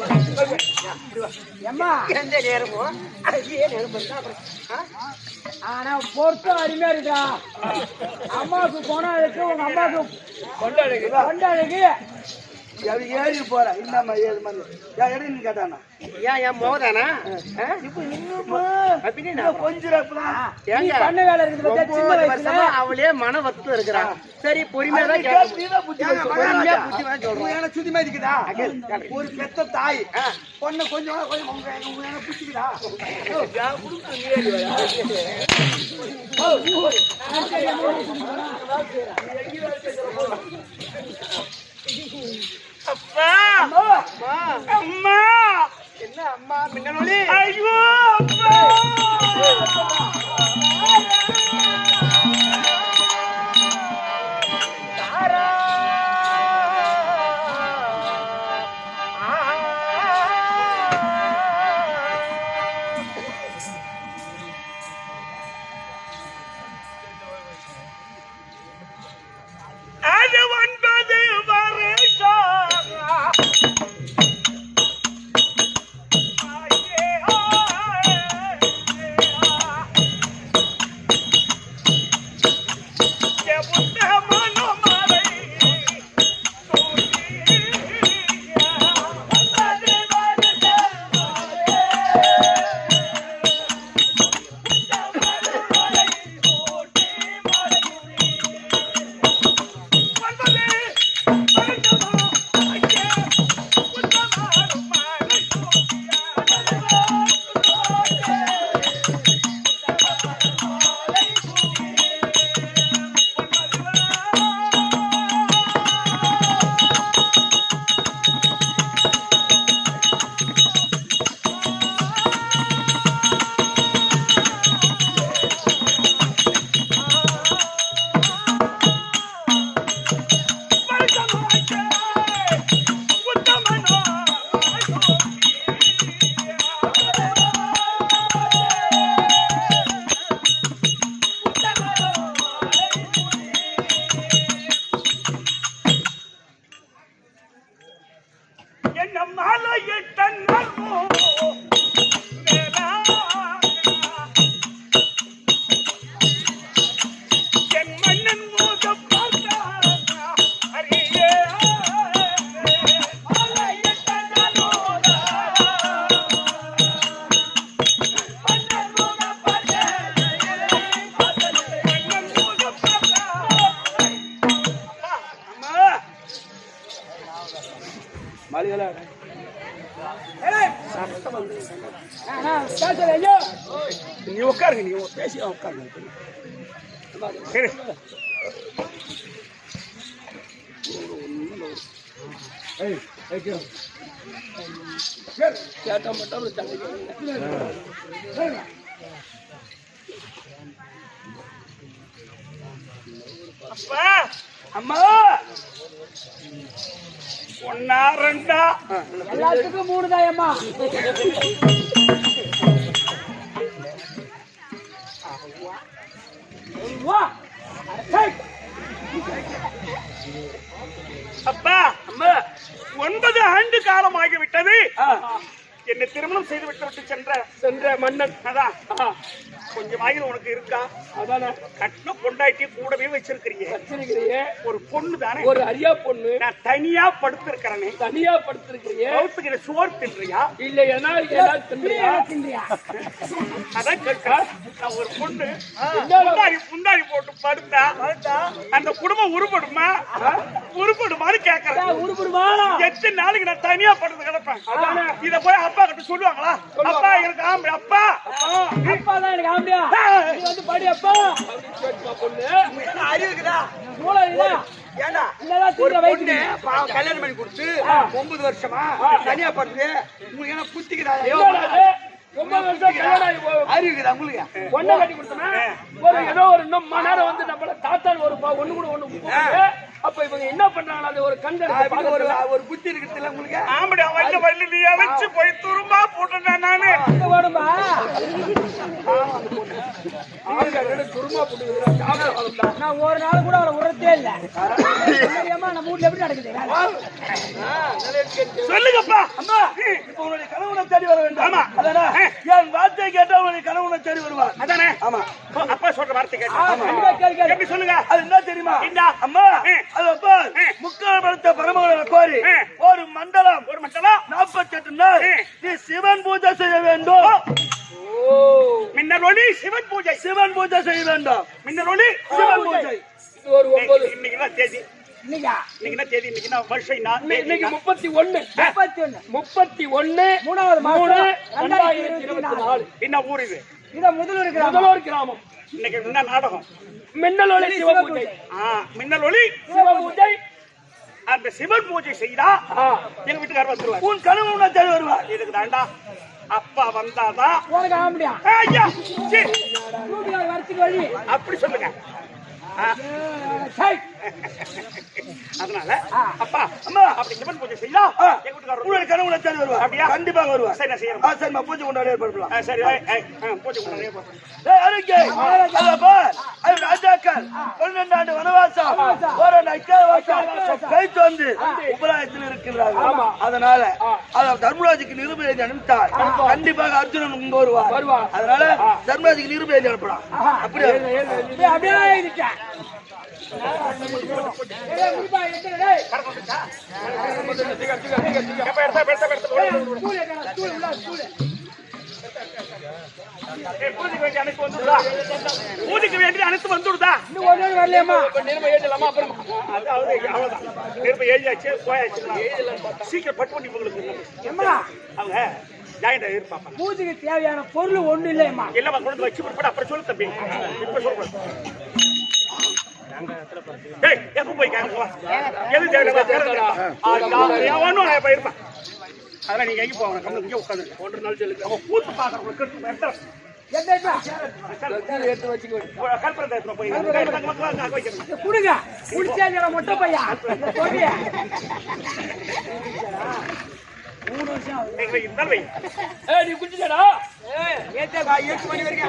எம்மா எந்த நேரமும் அதே நேரம் பண்ணா அப்புறம் ஆனா பொறுத்த அருமையா இருக்கா. அம்மாவுக்கு போனா இருக்கு, உங்க அம்மாவுக்கு கொண்டாடுங்க. கொண்டாடுக்கு. அது ஏறி போற. இல்லாம 7 மணி எடுன்னு கேட்டானா? ஏன் என் மோதானா இப்ப இன்னும் கொஞ்சம் நீ பண்ண வேலை இருக்குது பாத்தியா, சின்ன வயசுல அவளே மன வருத்தம் இருக்கிறான். சரி பொறுமையா தான் சுத்தி மாதிரி இருக்குதா? ஒரு பெத்த தாய் பொண்ணு கொஞ்சம் பிடிச்சிக்குதா? அப்பா அம்மா என்ன அம்மா மின்னலொளி ஐயோ அப்பா அது 9 வருஷம் நீ உட்காருங்க, நீ பேசி உட்காருங்க. சரி கேட்டா மட்டும் அப்பா அம்மா ஒன்னா ரெண்டா எல்லாத்துக்கும் 3 தாயம்மா. வா அப்பா அம்மா 9 ஆண்டு காலம் ஆகிவிட்டது. என்னை திருமணம் செய்து விட்டு சென்ற மன்னன் அதான் கொஞ்சம் ஆயுள் உனக்கு இருக்கா? அதானே கட்டின பொண்டாட்டி கூடவே வச்சிருக்கிறீங்க. ஒரு பொண்ணு தானே, ஒரு அரியா பொண்ணு. நான் தனியா படுத்திருக்கிறேனே, தனியா படுத்திருக்கிறீங்க. வகுத்துக்கிற சோறு தின்றியா இல்ல ஏதாவது தின்றியா? அதான் கேட்க. நான் ஒரு பொண்ணு முந்தாடி போட்டு படுத்தா அந்த குடும்பம் உருப்படுமா உருப்படுமான்னு கேட்கறேன். உருப்படுமா? எத்தனை நாளைக்கு நான் தனியா படுத்து கிடப்பேன்? இத போய் அப்பா கிட்ட சொல்லுவாங்களா? அப்பா எனக்கு ஆம்பளை, அப்பா அப்பா தான் எனக்கு ஆம்பியா. நீ வந்து படி அப்பா. பொண்ணு அறிவுக்குதா மூளை இல்ல. ஏண்டா இல்லடா ஒரு தீர பொண்ணு வைத்து பாவம் கல்யாணம் பண்ணி கொடுத்து 9 வருஷமா தனியா படுத்து உங்களுக்கு என்ன புத்திக்குதா? 9 வருஷம் கல்யாணம் ஆகி அறிவுக்குதா உங்களுக்கு? பொண்ணை கட்டி கொடுத்தனா ஒரு ஏதோ ஒரு இன்னும் மணி நேரம் வந்து நம்மள தாத்தால் ஒரு ஒண்ணு கூட ஒண்ணு. அப்ப இவங்க என்ன பண்றாங்க? அது ஒரு கண்கள் ஒரு புத்தி இருக்குதுல்ல உங்களுக்கு? ஆம்பளை வல்ல வல்ல நீ வச்சு போய் துரும்பா போட்டேன் நானு. வேணுமா? குருமா போட்டு நான் ஒரு நாள் கூட அவளை உரத்தே இல்ல. நம்ம வீட்டுல எப்படி நடக்குது? சொல்லுங்கப்பா. அம்மா இப்ப உன்னுடைய கணவனை தேடி வர வேண்டும். ஆமா அதானே? என் வார்த்தை கேட்டா உன்னுடைய கணவனை தேடி வருவார். அதானே? ஆமா அப்பா சொல்ற வார்த்தை கேட்டா கண்டிப்பா கேளு. எப்படி சொல்லுங்க? அது என்ன தெரியுமா? என்ன? அம்மா அது அப்பா முக்கால் படுத்த பரமகளை கோரி ஒரு மண்டலம் 48 நாள் நீ சிவன் பூஜை செய்ய வேண்டும். மின்னல் ஒளி சிவன் பூஜை செய்ய வேண்டும். மின்னல் ஒளி சிவன் பூஜை. ஒரு 9 இன்னைக்கு என்ன தேதி? இன்னைக்கா? இன்னைக்கு என்ன தேதி? இன்னைக்கு என்ன வருஷம்? இன்னைக்கு 31 மூணாவது மாசம் 2024. என்ன ஊர் இது? இத முதலூர் கிராமம். முதலூர் கிராமம். இன்னைக்கு என்ன நாடகம்? மின்னல் ஒளி சிவ பூஜை. மின்னல் ஒளி சிவ பூஜை. அந்த சிவன் பூஜை செய்தா எங்க வீட்டுக்காரர் வந்துருவார். உன் கணவனை தேடி வருவார். இதுக்கு தாண்டா அப்பா வந்தாதான் உனக்கு ஆம்படியா? ஐயா சீ, வீட்டுக்கார வரத்துக்கு வழி. அப்படி சொல்லுங்க. அதனால அப்பா அம்மா அப்படி சிவன் பூஜை செய்தா எங்க வீட்டுக்காரர் உன்னுடைய கணவனை தேடி வருவார். அப்படியா? கண்டிப்பாக வருவார். சரி நான் செய்யறேன். சரிம்மா பூஜை கொண்டாடி ஏற்படுத்தலாம். சரி பூஜை கொண்டாடி ஏற்பாடு. அருகே அது ராஜாக்கள் 12 ஆண்டு வனவாசம் ஒரு கைத்து வந்து உபராயத்தில் இருக்கிறார்கள். அதனால தர்மராஜுக்கு நிருபம் எழுதி அனுப்பித்தார். கண்டிப்பாக அர்ஜுனன் இங்க வருவார். அதனால தர்மராஜுக்கு நிருபம் எழுதி அனுப்பலாம். அப்படியே அப்படியே இருக்கேன். பூஜைக்கு வேண்டி அனைத்து வந்துடுதா? இன்னும் ஒரு நாள் வரலையம்மா? நிர்ம ஏற்றலாமா? அப்புறம் அவ்வளவுதான். நிருப எழுதியாச்சு போயாச்சு. சீக்கிரம் பட்டு பண்ணி உங்களுக்கு அம்மா அவங்க ஜாயிண்டா இருப்பாங்க. பூஜைக்கு தேவையான பொருள் ஒண்ணு இல்லையம்மா. இல்லம்மா கொண்டு வச்சு போட்டு அப்புறம் சொல்லு தம்பி. இப்ப சொல்றேன். டேய் எப்ப போய் கேட்கவா? எது தேவை இருப்பா. அதெல்லாம் நீங்க எங்க போவாங்க? கம்மி இங்கே உட்காந்து 1 நாள் சொல்லு. அவன் கூத்து பாக்குறவங்களுக்கு எடுத்து வச்சுக்கோ. கல்பனை போய் குடுங்க குடிச்சா மொட்டை பையா 3 வருஷம் ஆகுது. இருந்தாலும் வை. நீ குடிச்சடா? 8 மணி வரைக்கும்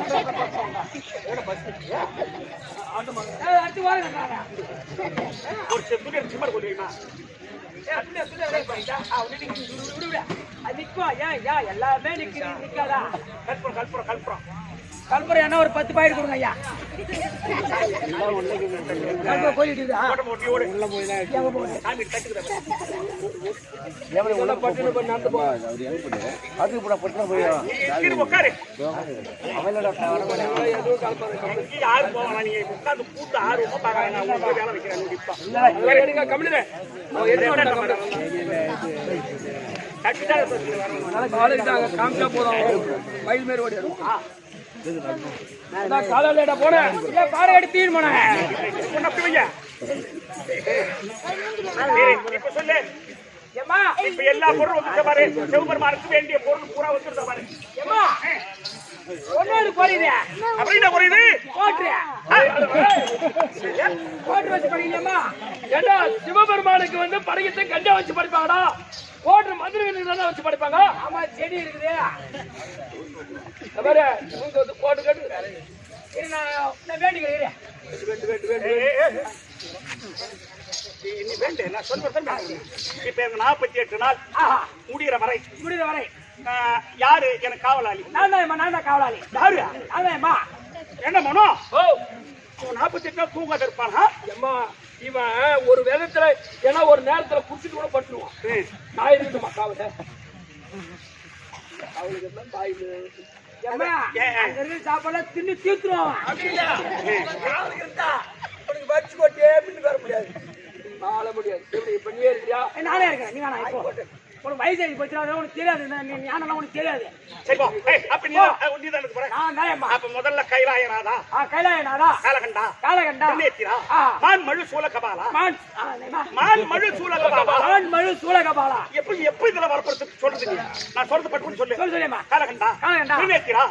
அடுத்து வாங்க. ஒரு செத்துக்கு சிம்மர் கொள்வீங்களா? எல்லாமே நிக்காதா? கல்புரம் கல்புரம் என்ன ஒரு 10 பாயிண்ட் கொடுங்க ஐயா. போயிட்டு யாரும் போவாங்க. நீங்க உட்காந்து கூட்டு ஆர்வமா பாக்க வேலை வைக்கிறேன். கம்மிடு காமிச்சா போதும். மயில் மாரி ஓடி நான் காலையில போனேன் பாறை எடுத்து போனேன் இப்ப சொல்லு ஏம்மா இப்ப எல்லா பொருளும் வந்து பாரு சிவபெருமானுக்கு வேண்டிய பொருள் பூரா வந்து பாரு ஏம்மா ஒன்னோடு போறீங்க அப்படி என்ன புரியுது போட்டு வச்சு படிக்கலையம்மா ஏண்டா சிவபெருமானுக்கு வந்து படையத்தை கஞ்சா வச்சு படிப்பாங்கடா போடுற மதுரை வச்சு படிப்பாங்க ஆமா செடி இருக்குது பாரு போட்டு கட்டு இரு, நான் வேண்டிக்கிறேன் நீ வேண்டு நான் சொல்றேன் இப்ப எனக்கு 48 நாள் முடிகிற வரை முடிகிற வரை யாரு எனக்கு காவலாளி நான் தான் காவலாளி யாரு அதான்மா என்ன மனோ ஓ 48 நாள் தூங்காத இருப்பானா அம்மா இவன் ஒரு வேகத்துல ஏன்னா ஒரு நேரத்துல குடிச்சிட்டு கூட பட்டுருவான் நான் இருக்கட்டுமா காவல அவளுக்கு என்ன தாய் ஏம்மா அங்க இருக்கிற சாப்பாடுலாம் தின்னு தீர்த்துருவான் உனக்கு வச்சு கொட்டே பின்னு வர முடியாது ஆள முடியாது எப்படி இப்ப நீ இருக்கியா நானே இருக்கேன் நீ வேணா இப்போ உனக்கு வயசாகி போச்சுனா உனக்கு தெரியாது நீ ஞானம்லாம் உனக்கு தெரியாது சரி போ அப்ப நீ தான் போறேன் நான் தாயம்மா அப்ப முதல்ல கைலாயநாதா கைலாயநாதா காலகண்டா காலகண்டா திருநேத்திரா மான் மழு சூலகபாலா மான் மான் மழு சூலகபாலா மான் மழு சூலகபாலா எப்ப இதுல வரப்படுத்து சொல்றது நீ நான் சொல்றது பட்டு சொல்லு சொல்லுமா காலகண்டா காலகண்டா திருநேத்திரா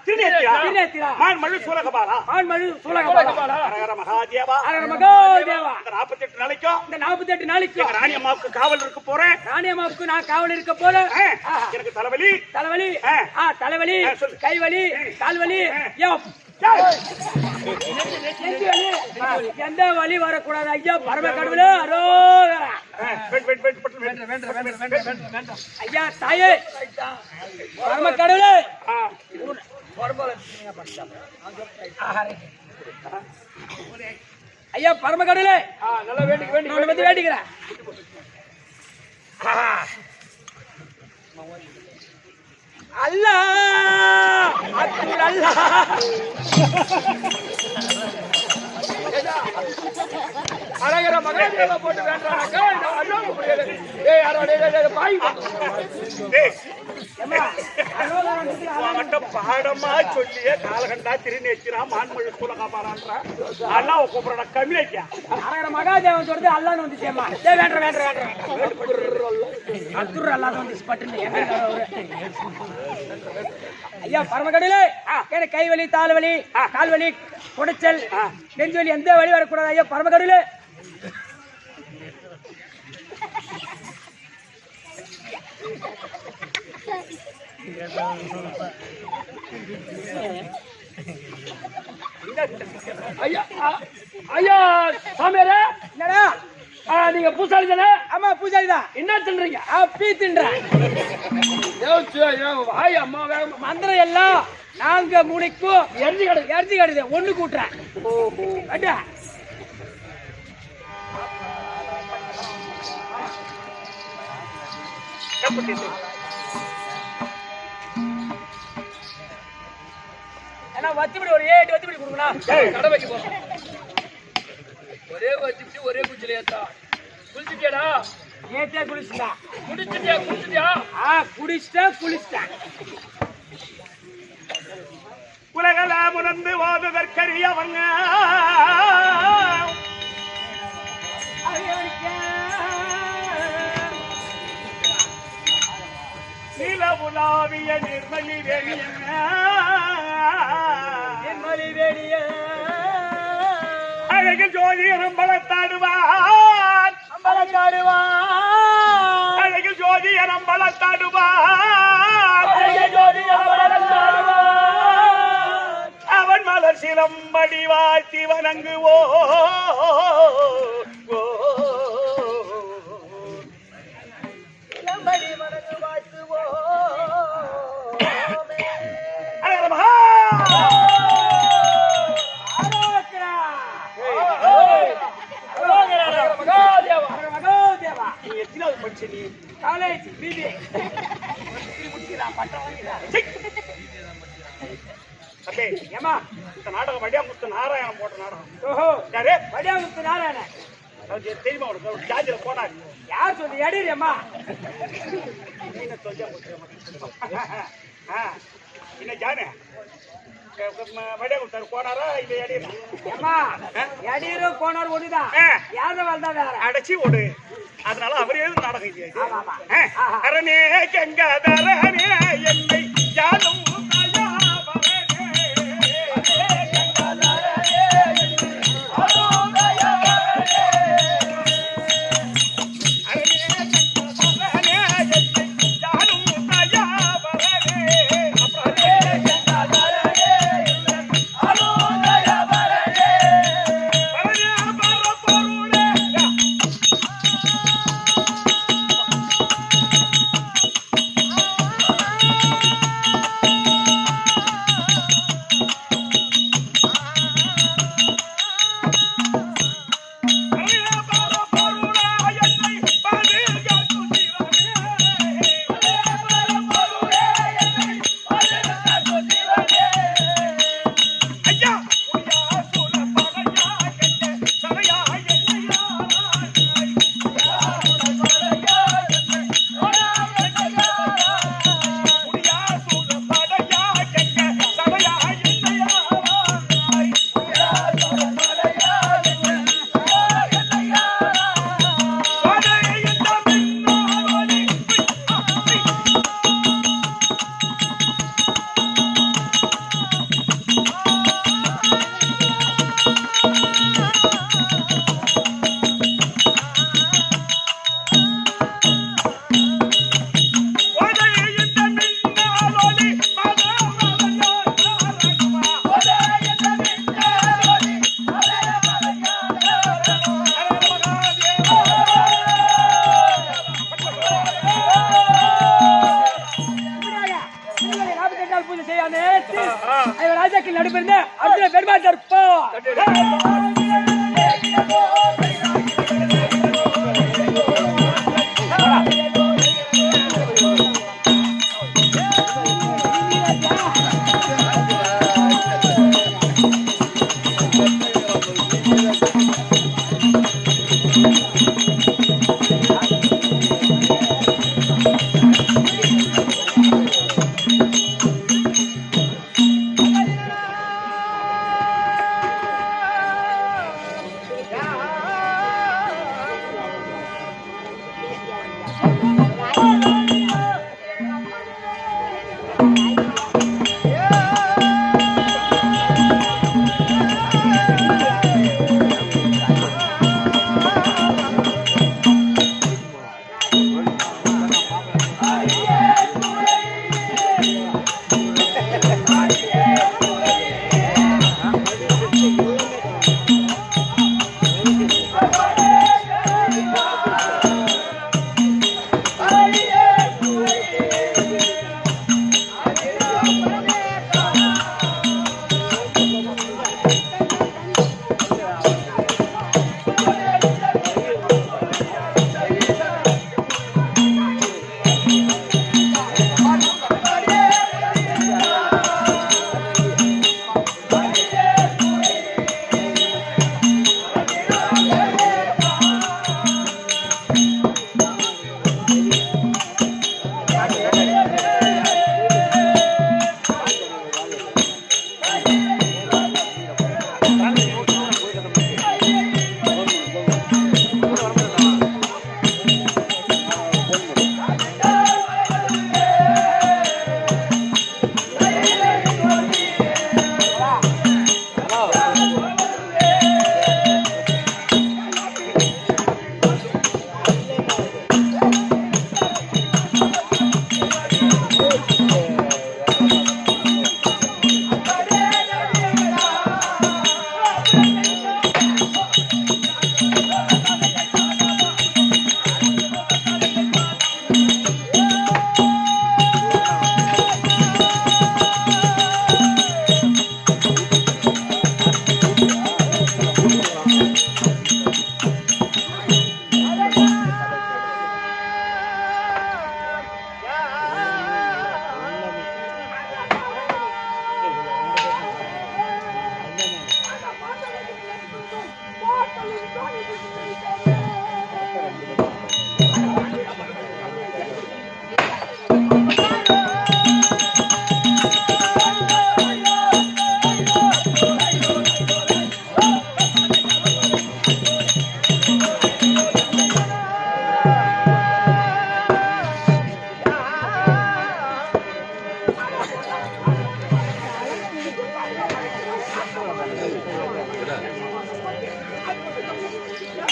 திருநேத்திரா திருநேத்திரா மான் மழு சூலகபாலா மான் மழு சூலகபாலா அரகர மகாதேவா அரகர மகாதேவா இந்த 48 நாளைக்கும் இந்த 48 நாளைக்கும் ராணி அம்மாவுக்கு காவல் இருக்க போறேன் ராணி அம்மாவுக்கு நான் காவல் இருக்க போறேன் எனக்கு தலைவலி தலைவலி தலைவலி கைவலி கால்வலி எந்த வலி வரக்கூடாது ஐயா பரம கடவுளே அரோகரா ஐயா தாயே பரம கடவுளே ஐயா பரம கடவுளே நல்லா வேண்டிக்கிறேன் வேண்டிக்கிறேன் அல்லாஹ் அக்பர் அல்லாஹ் அரகர மகாதேவா போட்டு வேண்டானாக்கா அல்லாஹ் முடியாது ஏய் யாரோ டேய் பாய் மட்டும் பாடமா சொல்லிய காலகண்டா திருநேத்திரா மான்மழு சூலகபாலான்றா அல்லாஹ் கூப்பிடுற கம்மியா அரகர மகாதேவன் சொல்றது அல்லாஹ்னு வந்துச்சேம்மா டேய் வேண்டற அக்பர் அல்லாஹ் வந்து பட்டுன்னு ஐயா பரமகடலே எனக்கு கைவலி தால்வலி கால்வலி குடைச்சல் நெஞ்சுவலி எந்த வலி வரக்கூடாது ஐயா பரமகடலே ஐயா ஐயா சாமியாரே என்னடா நீங்க பூசாரி தானே ஆமா பூஜாரி தான் என்ன தின்றீங்க பீ தின்றேன் வாய் அம்மா மந்திரம் எல்லாம் நாங்க மூளைக்கும் எரிஞ்சு கடுது ஒண்ணு கூட்டுறேன் அட்டா ஏன்னா வத்திப்படி ஒரு 8 வத்திப்படி கொடுக்கணும் கடை வைக்க போறோம் ஒரே வச்சுட்டு ஒரே குச்சில ஏத்தா குளிச்சுட்டியாடா நேத்தே குளிச்சுட்டா குடிச்சிட்டியா குளிச்சிட்டேன் உலகல முனந்து ஓதுதற்கரியவங்க நில உலாவிய நிர்மலி வேணிய அழகில் ஜோதி நம்பளத்தாடுவான் அழகில் ஜோதி நம்பளத்தாடுவான் அவன் மலர் சிலம்படி வாழ்த்தி வணங்குவோ காலேஜ் பிபி ஏமா இந்த நாடகம் வடியாமுத்து நாராயணன் போட்ட நாடகம் ஓஹோ யாரு வடியாமுத்து நாராயணன் தெரியுமா உனக்கு ஜாதியில போனாரு யார் சொல்லி எடிரியம்மா என்ன ஜானே வடியா கொடுத்தாரு போனாரா இது அடியா ஏம்மா, எடியூரும் போனார் ஒண்ணுதான். யாதவால் தான் வேற. அடைச்சி ஓடு அதனால அவர் எழுது நாடகம் இது ஆமா, ஆமா. அரணே கங்காதரனே என்னை யாரும் ராஜாக்கு நடுப்பிருந்த அர்ஜுன பெருமாட்டார் போ.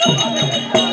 கட்ட